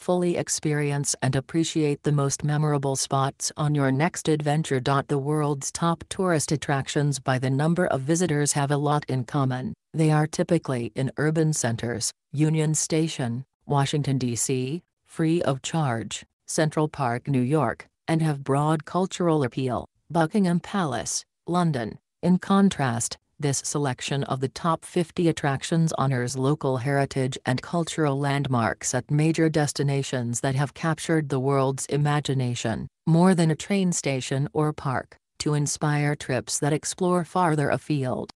Fully experience and appreciate the most memorable spots on your next adventure. The world's top tourist attractions by the number of visitors have a lot in common. They are typically in urban centers, Union Station, Washington, D.C., free of charge, Central Park, New York, and have broad cultural appeal, Buckingham Palace, London. In contrast, this selection of the top 50 attractions honors local heritage and cultural landmarks at major destinations that have captured the world's imagination, more than a train station or park, to inspire trips that explore farther afield.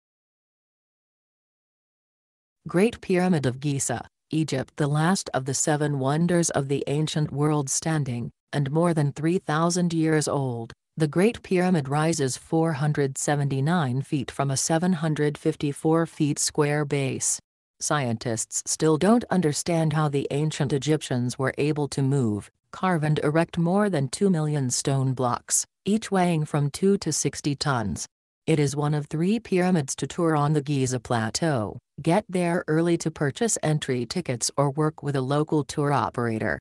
Great Pyramid of Giza, Egypt. The last of the 7 wonders of the ancient world standing, and more than 3,000 years old. The Great Pyramid rises 479 feet from a 754 feet square base. Scientists still don't understand how the ancient Egyptians were able to move, carve and erect more than 2 million stone blocks, each weighing from 2 to 60 tons. It is one of 3 pyramids to tour on the Giza Plateau. Get there early to purchase entry tickets or work with a local tour operator.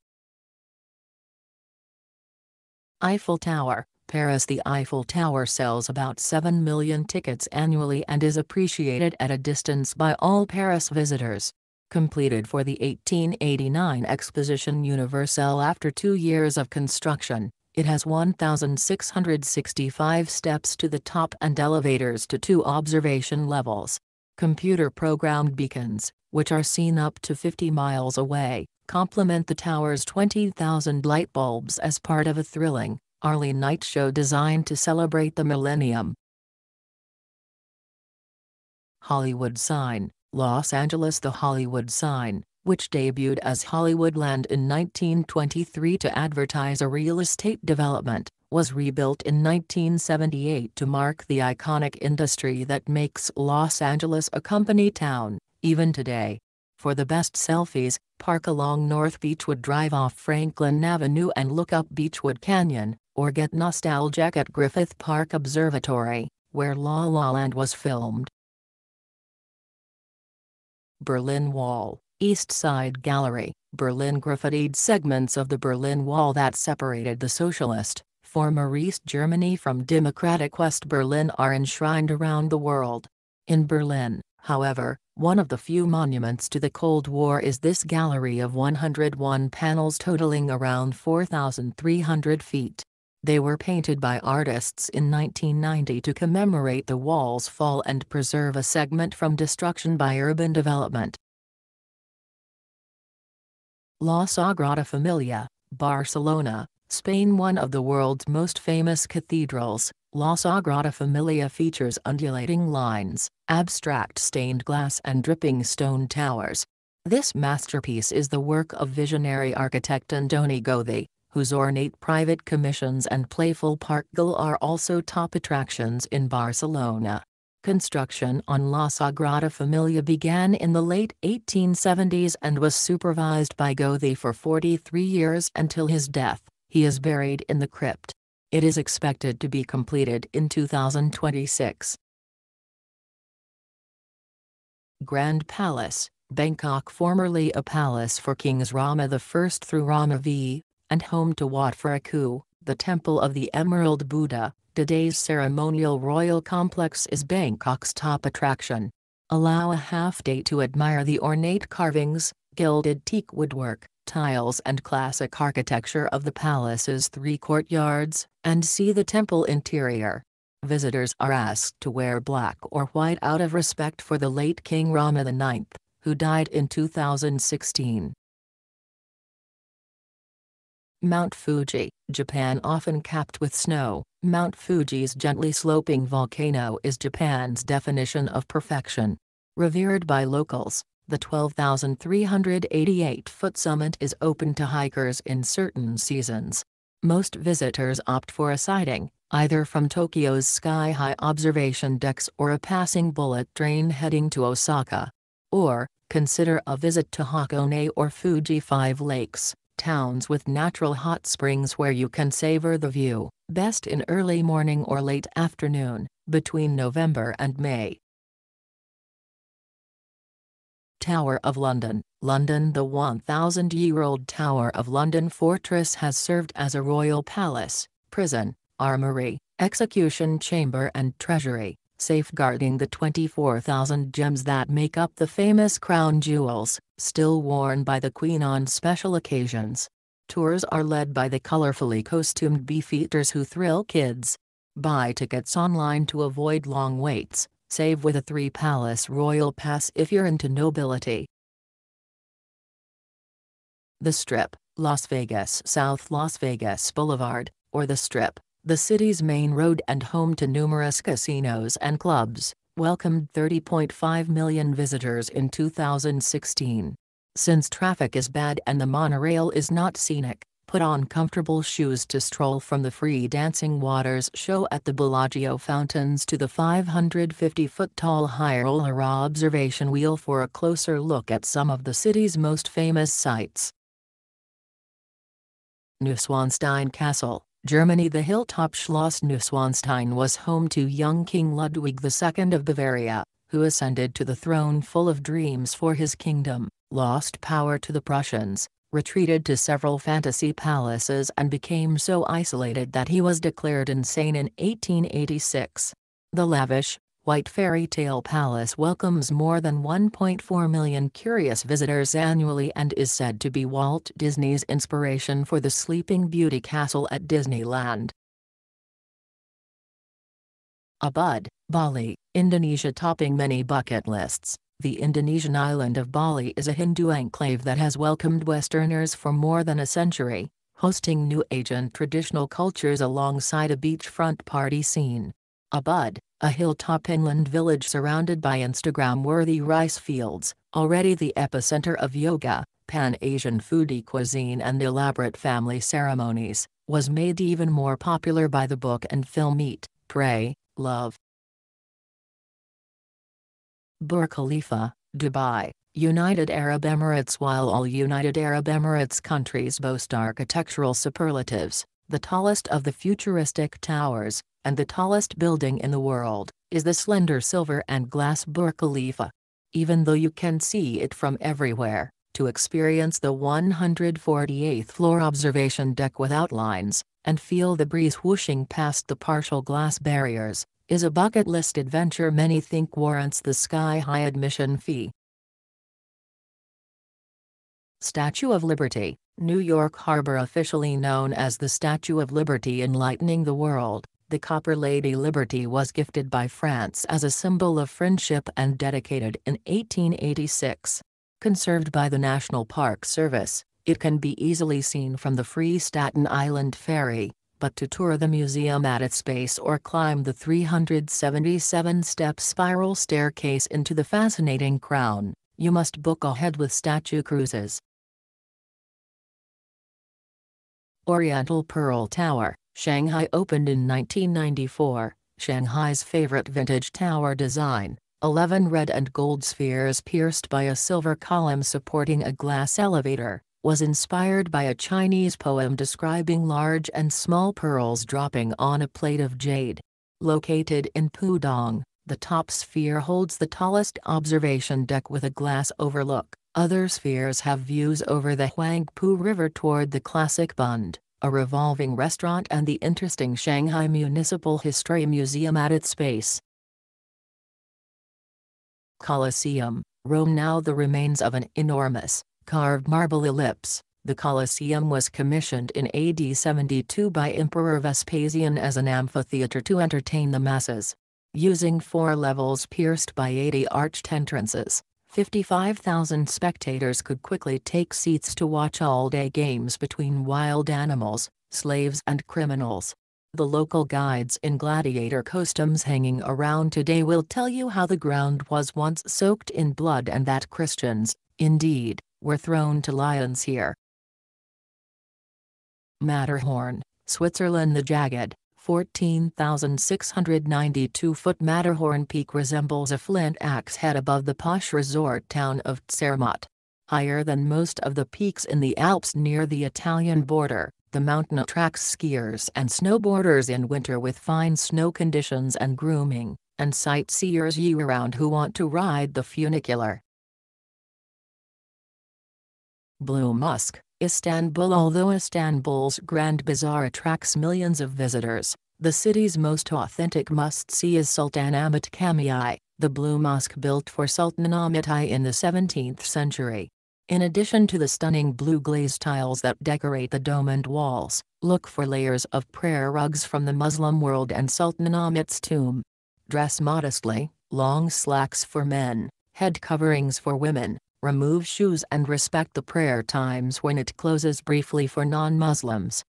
Eiffel Tower, Paris. The Eiffel Tower sells about 7 million tickets annually and is appreciated at a distance by all Paris visitors. Completed for the 1889 Exposition Universelle after 2 years of construction, it has 1,665 steps to the top and elevators to 2 observation levels. Computer-programmed beacons, which are seen up to 50 miles away, complement the tower's 20,000 light bulbs as part of a thrilling, hourly night show designed to celebrate the millennium. Hollywood Sign, Los Angeles. The Hollywood Sign, which debuted as Hollywoodland in 1923 to advertise a real estate development, was rebuilt in 1978 to mark the iconic industry that makes Los Angeles a company town, even today. For the best selfies, park along North Beachwood Drive off Franklin Avenue and look up Beachwood Canyon, or get nostalgic at Griffith Park Observatory, where La La Land was filmed. Berlin Wall, East Side Gallery. Berlin graffitied segments of the Berlin Wall that separated the socialist, former East Germany from democratic West Berlin are enshrined around the world. In Berlin, however, one of the few monuments to the Cold War is this gallery of 101 panels totaling around 4,300 feet. They were painted by artists in 1990 to commemorate the wall's fall and preserve a segment from destruction by urban development. La Sagrada Familia, Barcelona, Spain. One of the world's most famous cathedrals, La Sagrada Familia features undulating lines, abstract stained glass and dripping stone towers. This masterpiece is the work of visionary architect Antoni Gaudí, whose ornate private commissions and playful parkgale are also top attractions in Barcelona. Construction on La Sagrada Familia began in the late 1870s and was supervised by Gaudí for 43 years until his death. He is buried in the crypt. It is expected to be completed in 2026. Grand Palace, Bangkok. Formerly a palace for Kings Rama I through Rama V, and home to Wat Phra Kaew, the Temple of the Emerald Buddha, today's ceremonial royal complex is Bangkok's top attraction. Allow a half-day to admire the ornate carvings, gilded teak woodwork, tiles and classic architecture of the palace's 3 courtyards, and see the temple interior. Visitors are asked to wear black or white out of respect for the late King Rama IX, who died in 2016. Mount Fuji, Japan. Often capped with snow, Mount Fuji's gently sloping volcano is Japan's definition of perfection. Revered by locals, the 12,388-foot summit is open to hikers in certain seasons. Most visitors opt for a sighting, either from Tokyo's sky-high observation decks or a passing bullet train heading to Osaka. Or, consider a visit to Hakone or Fuji 5 Lakes, towns with natural hot springs where you can savor the view, best in early morning or late afternoon, between November and May. Tower of London, London. The 1,000-year-old Tower of London Fortress has served as a royal palace, prison, armoury, execution chamber and treasury, safeguarding the 24,000 gems that make up the famous crown jewels, still worn by the Queen on special occasions. Tours are led by the colorfully costumed beefeaters who thrill kids. Buy tickets online to avoid long waits, save with a 3-palace royal pass if you're into nobility. The Strip, Las Vegas. South Las Vegas Boulevard, or the Strip, the city's main road and home to numerous casinos and clubs, welcomed 30.5 million visitors in 2016. Since traffic is bad and the monorail is not scenic, put on comfortable shoes to stroll from the free dancing waters show at the Bellagio fountains to the 550-foot-tall high roller observation wheel for a closer look at some of the city's most famous sights. Neuschwanstein Castle, Germany. The hilltop Schloss Neuschwanstein was home to young King Ludwig II of Bavaria, who ascended to the throne full of dreams for his kingdom, lost power to the Prussians, retreated to several fantasy palaces and became so isolated that he was declared insane in 1886. The lavish, white fairy tale palace welcomes more than 1.4 million curious visitors annually and is said to be Walt Disney's inspiration for the Sleeping Beauty castle at Disneyland. Ubud, Bali, Indonesia. Topping many bucket lists, the Indonesian island of Bali is a Hindu enclave that has welcomed Westerners for more than a century, hosting New Age and traditional cultures alongside a beachfront party scene. Ubud, a hilltop inland village surrounded by Instagram-worthy rice fields, already the epicenter of yoga, Pan-Asian foodie cuisine and elaborate family ceremonies, was made even more popular by the book and film Eat, Pray, Love. Burj Khalifa, Dubai, United Arab Emirates. While all United Arab Emirates countries boast architectural superlatives, the tallest of the futuristic towers, and the tallest building in the world, is the slender silver and glass Burj Khalifa. Even though you can see it from everywhere, to experience the 148th floor observation deck without lines, and feel the breeze whooshing past the partial glass barriers, is a bucket list adventure many think warrants the sky-high admission fee. Statue of Liberty, New York Harbor. Officially known as the Statue of Liberty enlightening the world, the Copper Lady Liberty was gifted by France as a symbol of friendship and dedicated in 1886. Conserved by the National Park Service, it can be easily seen from the free Staten Island Ferry, but to tour the museum at its base or climb the 377-step spiral staircase into the fascinating crown, you must book ahead with Statue Cruises. Oriental Pearl Tower, Shanghai. Opened in 1994, Shanghai's favorite vintage tower design, 11 red and gold spheres pierced by a silver column supporting a glass elevator, was inspired by a Chinese poem describing large and small pearls dropping on a plate of jade. Located in Pudong, the top sphere holds the tallest observation deck with a glass overlook. Other spheres have views over the Huangpu River toward the classic Bund, a revolving restaurant and the interesting Shanghai Municipal History Museum at its base. Colosseum, Rome. Now the remains of an enormous, carved marble ellipse, the Colosseum was commissioned in AD 72 by Emperor Vespasian as an amphitheater to entertain the masses. Using 4 levels pierced by 80 arched entrances, 55,000 spectators could quickly take seats to watch all-day games between wild animals, slaves and criminals. The local guides in gladiator costumes hanging around today will tell you how the ground was once soaked in blood and that Christians, indeed, were thrown to lions here. Matterhorn, Switzerland. The jagged, 14,692-foot Matterhorn Peak resembles a flint axe head above the posh resort town of Zermatt. Higher than most of the peaks in the Alps near the Italian border, the mountain attracts skiers and snowboarders in winter with fine snow conditions and grooming, and sightseers year-round who want to ride the funicular. Blue Mosque, Istanbul. Although Istanbul's Grand Bazaar attracts millions of visitors, the city's most authentic must-see is Sultanahmet Camii, the Blue Mosque built for Sultan Ahmet I in the 17th century. In addition to the stunning blue glazed tiles that decorate the dome and walls, look for layers of prayer rugs from the Muslim world and Sultan Ahmet's tomb. Dress modestly, long slacks for men, head coverings for women, remove shoes and respect the prayer times when it closes briefly for non-Muslims.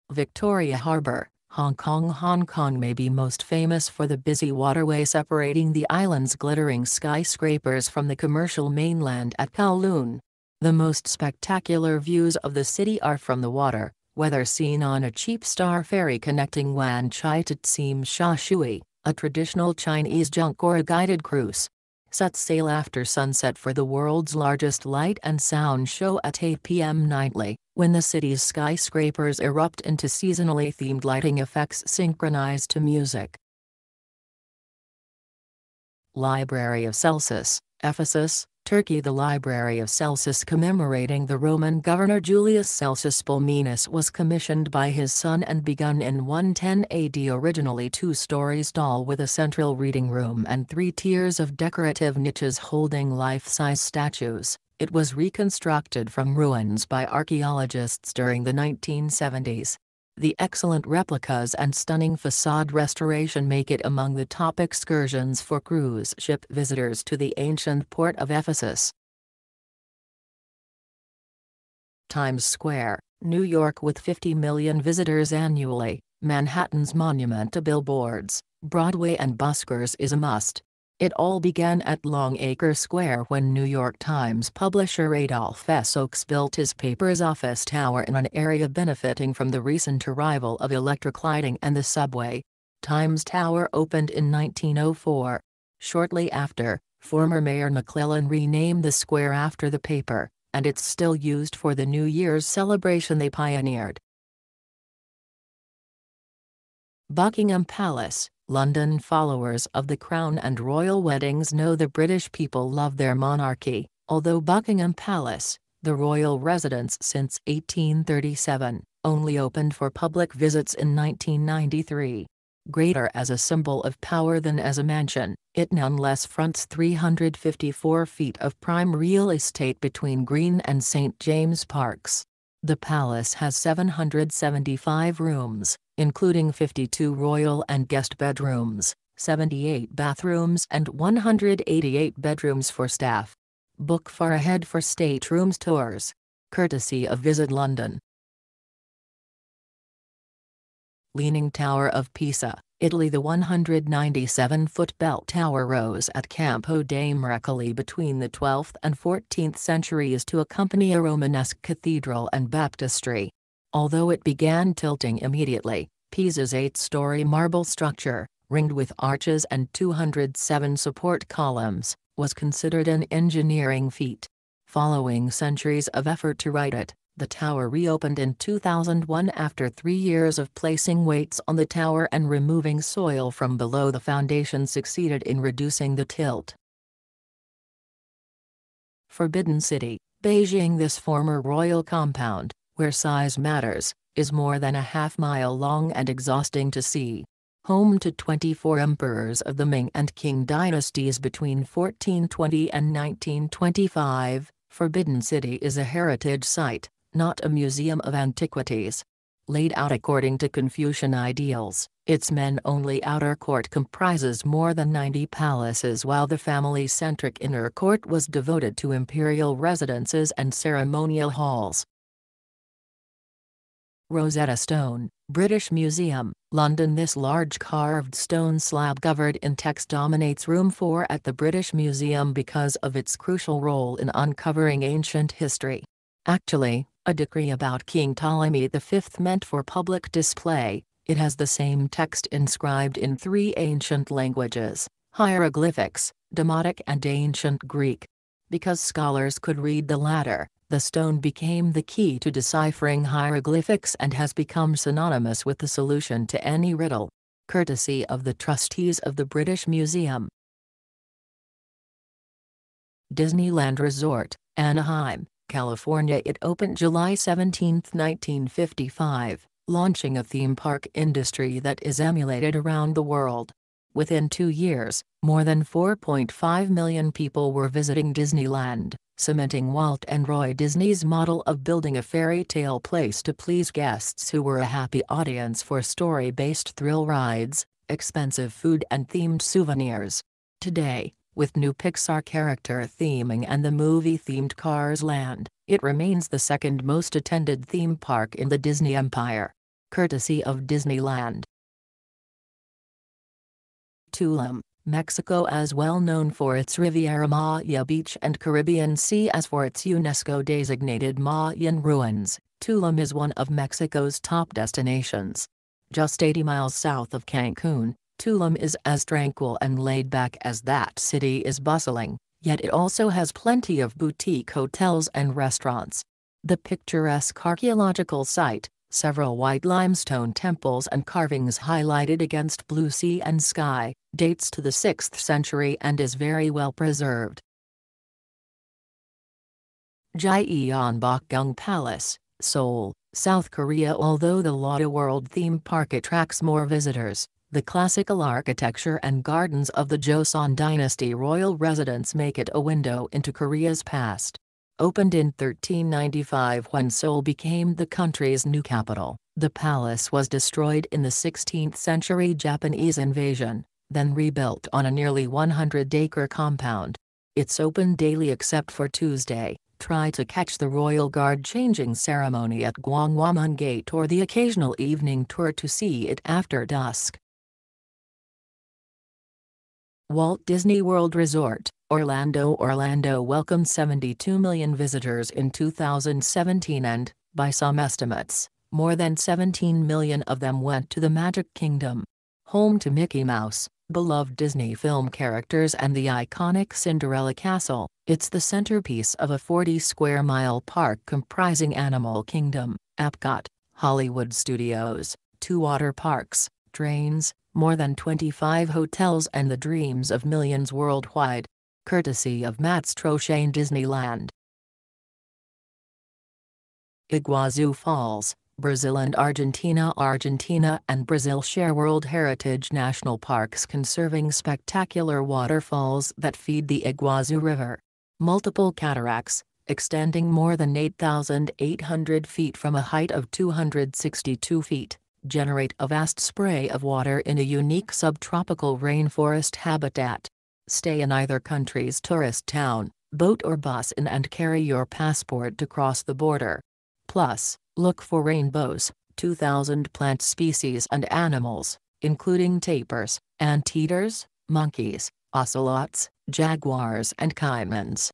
Victoria Harbour, Hong Kong. Hong Kong may be most famous for the busy waterway separating the island's glittering skyscrapers from the commercial mainland at Kowloon. The most spectacular views of the city are from the water, whether seen on a cheap star ferry connecting Wan Chai to Tsim Sha Tsui, a traditional Chinese junk, or a guided cruise. Set sail after sunset for the world's largest light and sound show at 8 p.m. nightly, when the city's skyscrapers erupt into seasonally themed lighting effects synchronized to music. Library of Celsus, Ephesus, Turkey. The Library of Celsus, commemorating the Roman governor Julius Celsus Pulminus, was commissioned by his son and begun in 110 AD. Originally 2 stories tall with a central reading room and 3 tiers of decorative niches holding life-size statues, it was reconstructed from ruins by archaeologists during the 1970s. The excellent replicas and stunning facade restoration make it among the top excursions for cruise ship visitors to the ancient port of Ephesus. Times Square, New York. With 50 million visitors annually, Manhattan's monument to billboards, Broadway and buskers is a must. It all began at Longacre Square when New York Times publisher Adolph S. Oakes built his paper's office tower in an area benefiting from the recent arrival of electric lighting and the subway. Times Tower opened in 1904. Shortly after, former Mayor McClellan renamed the square after the paper, and it's still used for the New Year's celebration they pioneered. Buckingham Palace, London. Followers of the Crown and royal weddings know the British people love their monarchy, although Buckingham Palace, the royal residence since 1837, only opened for public visits in 1993. Greater as a symbol of power than as a mansion, it nonetheless fronts 354 feet of prime real estate between Green and St. James Parks. The palace has 775 rooms, including 52 royal and guest bedrooms, 78 bathrooms and 188 bedrooms for staff. Book far ahead for staterooms tours, courtesy of Visit London. Leaning Tower of Pisa, Italy. The 197-foot bell tower rose at Campo dei Miracoli between the 12th and 14th centuries to accompany a Romanesque cathedral and baptistry. Although it began tilting immediately, Pisa's 8-story marble structure, ringed with arches and 207 support columns, was considered an engineering feat. Following centuries of effort to right it, the tower reopened in 2001 after 3 years of placing weights on the tower and removing soil from below. The foundation succeeded in reducing the tilt. Forbidden City, Beijing. This former royal compound, where size matters, is more than a half-mile long and exhausting to see. Home to 24 emperors of the Ming and Qing dynasties between 1420 and 1925, Forbidden City is a heritage site, not a museum of antiquities. Laid out according to Confucian ideals, its men-only outer court comprises more than 90 palaces, while the family-centric inner court was devoted to imperial residences and ceremonial halls. Rosetta Stone, British Museum, London. This large carved stone slab covered in text dominates Room 4 at the British Museum because of its crucial role in uncovering ancient history. Actually, a decree about King Ptolemy V meant for public display, it has the same text inscribed in 3 ancient languages, hieroglyphics, Demotic and Ancient Greek. Because scholars could read the latter, the stone became the key to deciphering hieroglyphics and has become synonymous with the solution to any riddle. Courtesy of the trustees of the British Museum. Disneyland Resort, Anaheim, California. It opened July 17, 1955, launching a theme park industry that is emulated around the world. Within 2 years, more than 4.5 million people were visiting Disneyland, cementing Walt and Roy Disney's model of building a fairy tale place to please guests who were a happy audience for story-based thrill rides, expensive food and themed souvenirs. Today, with new Pixar character theming and the movie-themed Cars Land, it remains the second most attended theme park in the Disney empire. Courtesy of Disneyland. Tulum, Mexico. As well known for its Riviera Maya Beach and Caribbean Sea as for its UNESCO-designated Mayan ruins, Tulum is one of Mexico's top destinations. Just 80 miles south of Cancun, Tulum is as tranquil and laid-back as that city is bustling, yet it also has plenty of boutique hotels and restaurants. The picturesque archaeological site, several white limestone temples and carvings highlighted against blue sea and sky, dates to the 6th century and is very well preserved. Gyeongbokgung Palace, Seoul, South Korea. Although the Lotte World theme park attracts more visitors, the classical architecture and gardens of the Joseon Dynasty royal residence make it a window into Korea's past. Opened in 1395 when Seoul became the country's new capital, the palace was destroyed in the 16th century Japanese invasion, then rebuilt on a nearly 100-acre compound. It's open daily except for Tuesday. Try to catch the Royal Guard changing ceremony at Gwanghwamun Gate or the occasional evening tour to see it after dusk. Walt Disney World Resort, Orlando. Orlando welcomed 72 million visitors in 2017 and, by some estimates, more than 17 million of them went to the Magic Kingdom. Home to Mickey Mouse, beloved Disney film characters and the iconic Cinderella Castle, it's the centerpiece of a 40-square-mile park comprising Animal Kingdom, Epcot, Hollywood Studios, 2 water parks, trains, more than 25 hotels and the dreams of millions worldwide. Courtesy of Matt Stroshane. Disneyland. Iguazu Falls, Brazil and Argentina. Argentina and Brazil share World Heritage National Parks conserving spectacular waterfalls that feed the Iguazu River. Multiple cataracts, extending more than 8,800 feet from a height of 262 feet, generate a vast spray of water in a unique subtropical rainforest habitat. Stay in either country's tourist town, boat or bus in and carry your passport to cross the border. Plus, look for rainbows, 2,000 plant species and animals, including tapirs, anteaters, monkeys, ocelots, jaguars and caimans.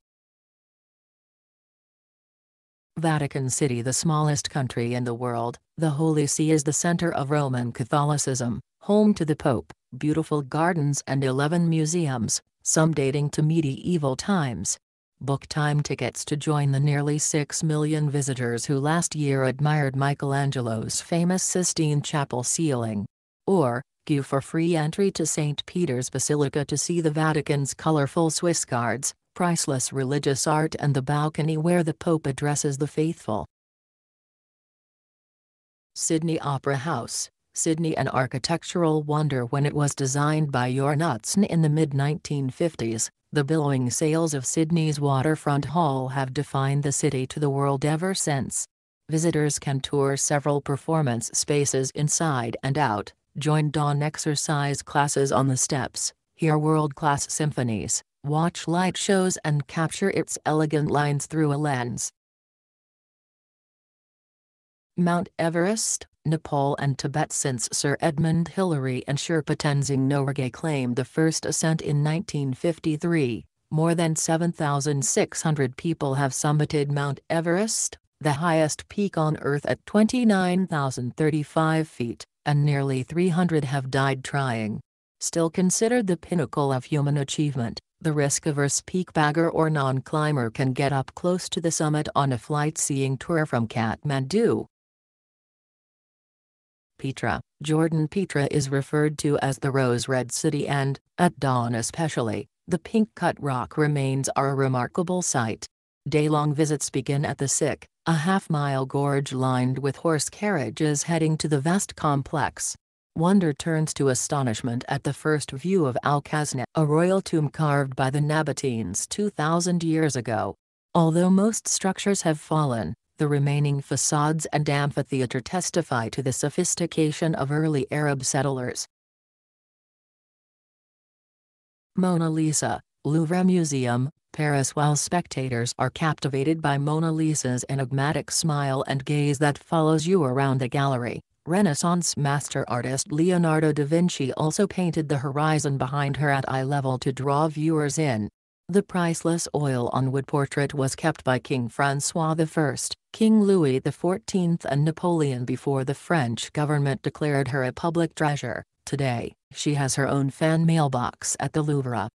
Vatican City. The smallest country in the world, the Holy See is the center of Roman Catholicism, home to the Pope, beautiful gardens and 11 museums, some dating to medieval times. Book time tickets to join the nearly 6 million visitors who last year admired Michelangelo's famous Sistine Chapel ceiling. Or, queue for free entry to St. Peter's Basilica to see the Vatican's colorful Swiss guards, priceless religious art and the balcony where the Pope addresses the faithful. Sydney Opera House, Sydney, an architectural wonder when it was designed by Jorn Utzon in the mid-1950s. The billowing sails of Sydney's waterfront hall have defined the city to the world ever since. Visitors can tour several performance spaces inside and out, join dawn exercise classes on the steps, hear world-class symphonies, watch light shows and capture its elegant lines through a lens. Mount Everest, Nepal and Tibet. Since Sir Edmund Hillary and Sherpa Tenzing Norgay claimed the first ascent in 1953, more than 7,600 people have summited Mount Everest, the highest peak on Earth at 29,035 feet, and nearly 300 have died trying. Still considered the pinnacle of human achievement, the risk-averse peak-bagger or non-climber can get up close to the summit on a flight-seeing tour from Kathmandu. Petra, Jordan. Petra is referred to as the Rose Red City and, at dawn especially, The pink-cut rock remains are a remarkable sight. Day-long visits begin at the Sick, a half-mile gorge lined with horse carriages heading to the vast complex. Wonder turns to astonishment at the first view of Al-Khazna, a royal tomb carved by the Nabateans 2,000 years ago. Although most structures have fallen, the remaining facades and amphitheater testify to the sophistication of early Arab settlers. Mona Lisa, Louvre Museum, Paris. While spectators are captivated by Mona Lisa's enigmatic smile and gaze that follows you around the gallery, Renaissance master artist Leonardo da Vinci also painted the horizon behind her at eye level to draw viewers in. The priceless oil-on-wood portrait was kept by King François I, King Louis XIV and Napoleon before the French government declared her a public treasure. Today, she has her own fan mailbox at the Louvre.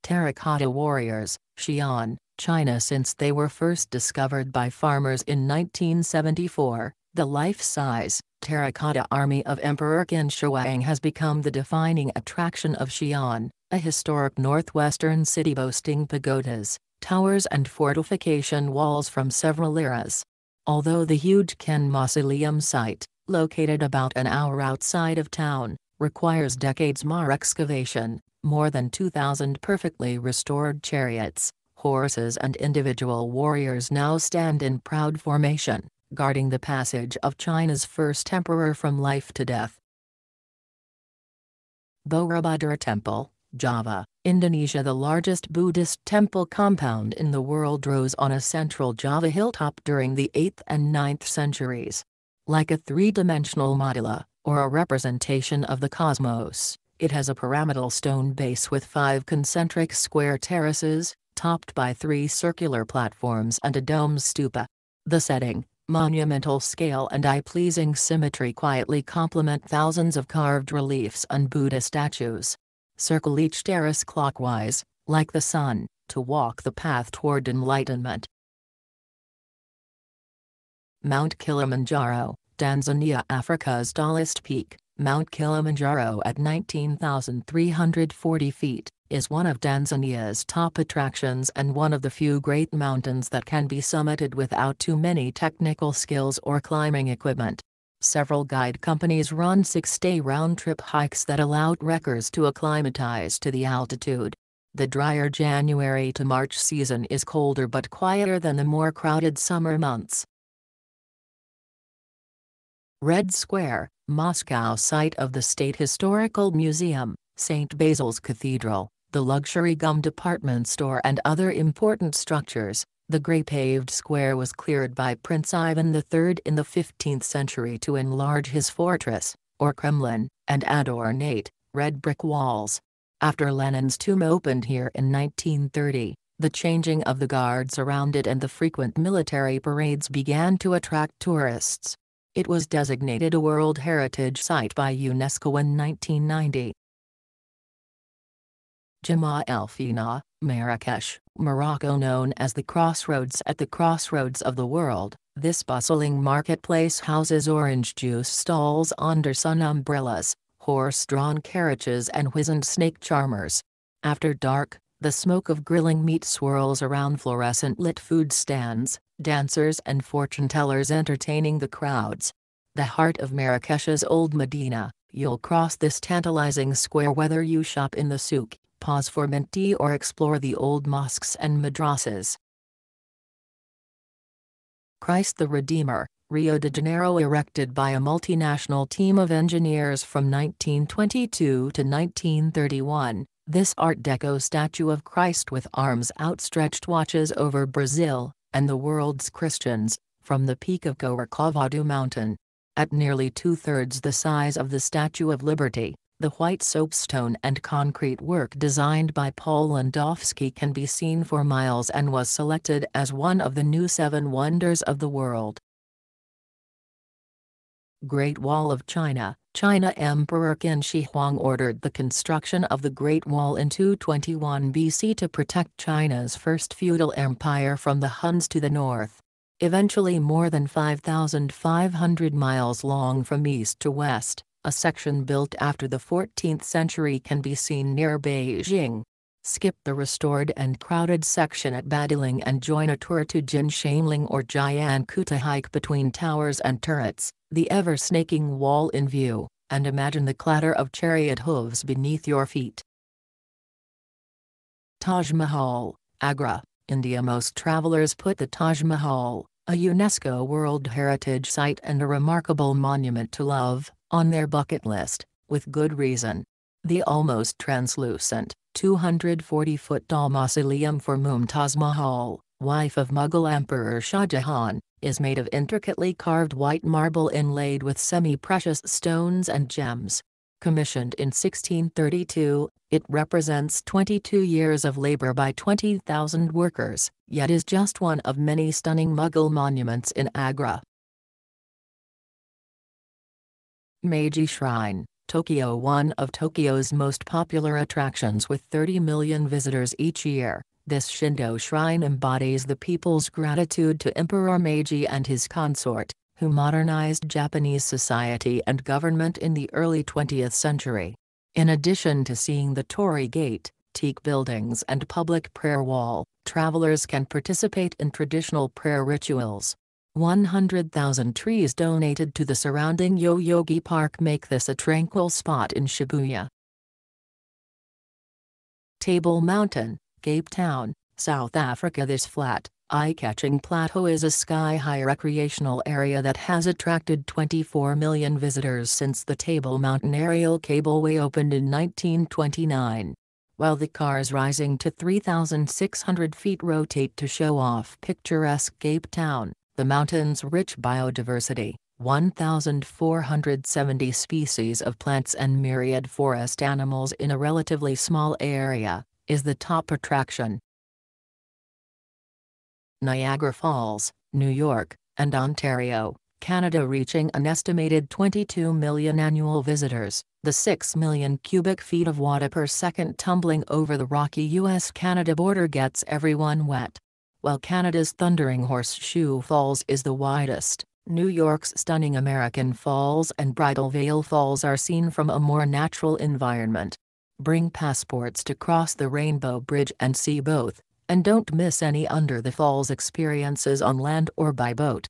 Terracotta warriors, Xi'an, China. Since they were first discovered by farmers in 1974, the life-size, terracotta army of Emperor Qin Shi Huang has become the defining attraction of Xi'an, a historic northwestern city boasting pagodas, towers and fortification walls from several eras. Although the huge Qin Mausoleum site, located about an hour outside of town, requires decades more excavation, more than 2,000 perfectly restored chariots, horses and individual warriors now stand in proud formation, guarding the passage of China's first emperor from life to death. Borobudur Temple, Java, Indonesia. The largest Buddhist temple compound in the world rose on a central Java hilltop during the 8th and 9th centuries. Like a three-dimensional mandala, or a representation of the cosmos, it has a pyramidal stone base with 5 concentric square terraces, topped by 3 circular platforms and a domed stupa. The setting, monumental scale and eye-pleasing symmetry quietly complement thousands of carved reliefs and Buddha statues. Circle each terrace clockwise, like the sun, to walk the path toward enlightenment. Mount Kilimanjaro, Tanzania. Africa's tallest peak, Mount Kilimanjaro at 19,340 feet, is one of Tanzania's top attractions and one of the few great mountains that can be summited without too many technical skills or climbing equipment. Several guide companies run 6-day round-trip hikes that allow trekkers to acclimatize to the altitude. The drier January to March season is colder but quieter than the more crowded summer months. Red Square, Moscow. Site of the State Historical Museum, St. Basil's Cathedral, the luxury gum department store and other important structures. The grey paved square was cleared by Prince Ivan III in the 15th century to enlarge his fortress, or Kremlin, and add ornate, red brick walls. After Lenin's tomb opened here in 1930, the changing of the guards around it and the frequent military parades began to attract tourists. It was designated a World Heritage Site by UNESCO in 1990. Jama El Fina, Marrakesh, Morocco. Known as the Crossroads at the crossroads of the world, this bustling marketplace houses orange juice stalls under sun umbrellas, horse-drawn carriages and wizened snake charmers. After dark, the smoke of grilling meat swirls around fluorescent-lit food stands, dancers and fortune-tellers entertaining the crowds. The heart of Marrakesh's Old Medina, you'll cross this tantalizing square whether you shop in the souk, pause for mint tea or explore the old mosques and madrasas. Christ the Redeemer, Rio de Janeiro. Erected by a multinational team of engineers from 1922 to 1931, this Art Deco statue of Christ with arms outstretched watches over Brazil, and the world's Christians, from the peak of Corcovado Mountain. At nearly 2/3 the size of the Statue of Liberty, the white soapstone and concrete work designed by Paul Landowski can be seen for miles and was selected as one of the new 7 wonders of the world. Great Wall of China. China Emperor Qin Shi Huang ordered the construction of the Great Wall in 221 BC to protect China's first feudal empire from the Huns to the north. Eventually more than 5,500 miles long from east to west, A section built after the 14th century can be seen near Beijing. Skip the restored and crowded section at Badiling and join a tour to Jinshanling or Jianku to hike between towers and turrets, the ever-snaking wall in view, and imagine the clatter of chariot hooves beneath your feet. Taj Mahal, Agra, India. Most travelers put the Taj Mahal, a UNESCO World Heritage Site and a remarkable monument to love, on their bucket list, with good reason. The almost translucent, 240-foot-tall mausoleum for Mumtaz Mahal, wife of Mughal Emperor Shah Jahan, is made of intricately carved white marble inlaid with semi-precious stones and gems. Commissioned in 1632, it represents 22 years of labor by 20,000 workers, yet is just one of many stunning Mughal monuments in Agra. Meiji Shrine, Tokyo. One of Tokyo's most popular attractions with 30 million visitors each year, this Shindo shrine embodies the people's gratitude to Emperor Meiji and his consort, who modernized Japanese society and government in the early 20th century. In addition to seeing the Torii Gate, teak buildings and public prayer wall, travelers can participate in traditional prayer rituals. 100,000 trees donated to the surrounding Yoyogi Park make this a tranquil spot in Shibuya. Table Mountain, Cape Town, South Africa. This flat, eye-catching plateau is a sky-high recreational area that has attracted 24 million visitors since the Table Mountain Aerial Cableway opened in 1929. While the cars rising to 3,600 feet rotate to show off picturesque Cape Town, the mountain's rich biodiversity, 1,470 species of plants and myriad forest animals in a relatively small area, is the top attraction. Niagara Falls, New York, and Ontario, Canada. Reaching an estimated 22 million annual visitors, the 6 million cubic feet of water per second tumbling over the rocky US-Canada border gets everyone wet. While Canada's thundering Horseshoe Falls is the widest, New York's stunning American Falls and Bridal Veil Falls are seen from a more natural environment. Bring passports to cross the Rainbow Bridge and see both, and don't miss any under the falls experiences on land or by boat.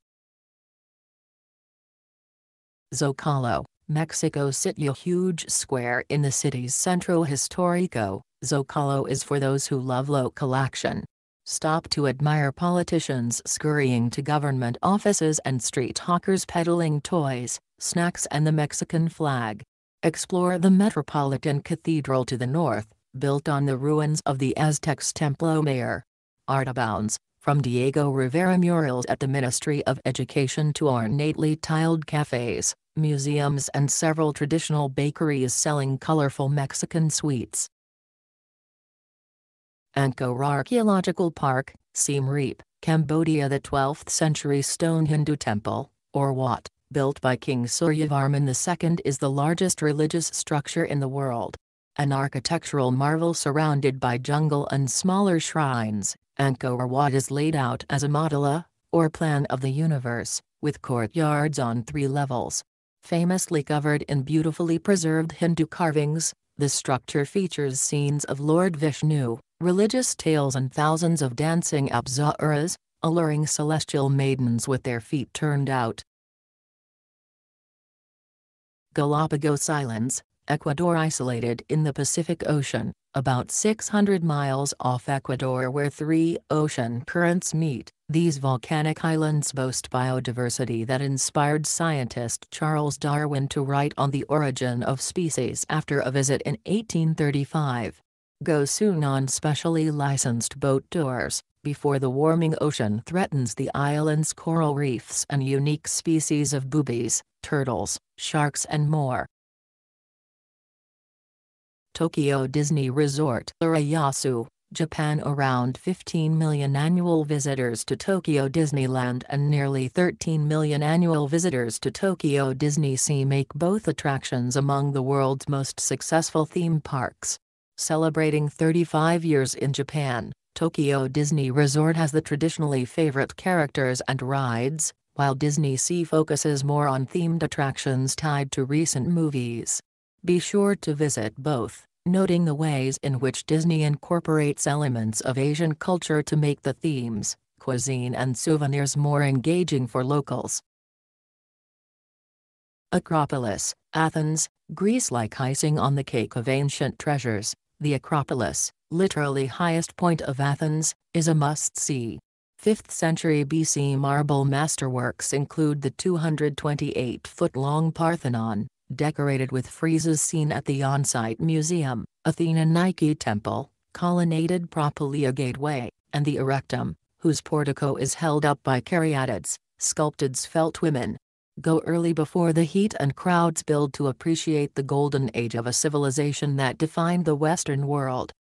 Zocalo, Mexico City. A huge square in the city's Centro Histórico, Zocalo is for those who love local action. Stop to admire politicians scurrying to government offices and street hawkers peddling toys, snacks and the Mexican flag. Explore the Metropolitan Cathedral to the north, built on the ruins of the Aztecs Templo Mayor. Art abounds, from Diego Rivera murals at the Ministry of Education to ornately tiled cafes, museums and several traditional bakeries selling colorful Mexican sweets. Angkor Archaeological Park, Siem Reap, Cambodia. The 12th century stone Hindu temple, or Wat, built by King Suryavarman II is the largest religious structure in the world. An architectural marvel surrounded by jungle and smaller shrines, Angkor Wat is laid out as a mandala, or plan of the universe, with courtyards on 3 levels. Famously covered in beautifully preserved Hindu carvings, the structure features scenes of Lord Vishnu, religious tales and thousands of dancing apsaras, alluring celestial maidens with their feet turned out. Galapagos Islands, Ecuador. Isolated in the Pacific Ocean, about 600 miles off Ecuador where 3 ocean currents meet, these volcanic islands boast biodiversity that inspired scientist Charles Darwin to write on the origin of species after a visit in 1835. Go soon on specially licensed boat tours, before the warming ocean threatens the island's coral reefs and unique species of boobies, turtles, sharks and more. Tokyo Disney Resort. Urayasu, Japan. Around 15 million annual visitors to Tokyo Disneyland and nearly 13 million annual visitors to Tokyo DisneySea make both attractions among the world's most successful theme parks. Celebrating 35 years in Japan, Tokyo Disney Resort has the traditionally favorite characters and rides, while Disney Sea focuses more on themed attractions tied to recent movies. Be sure to visit both, noting the ways in which Disney incorporates elements of Asian culture to make the themes, cuisine and souvenirs more engaging for locals. Acropolis, Athens, Greece. Like icing on the cake of ancient treasures, the Acropolis, literally highest point of Athens, is a must-see. 5th century BC marble masterworks include the 228-foot-long Parthenon, decorated with friezes seen at the on-site museum, Athena Nike Temple, colonnaded Propylaea Gateway, and the Erectum, whose portico is held up by caryatids, sculpted svelte women. Go early before the heat and crowds build to appreciate the golden age of a civilization that defined the Western world.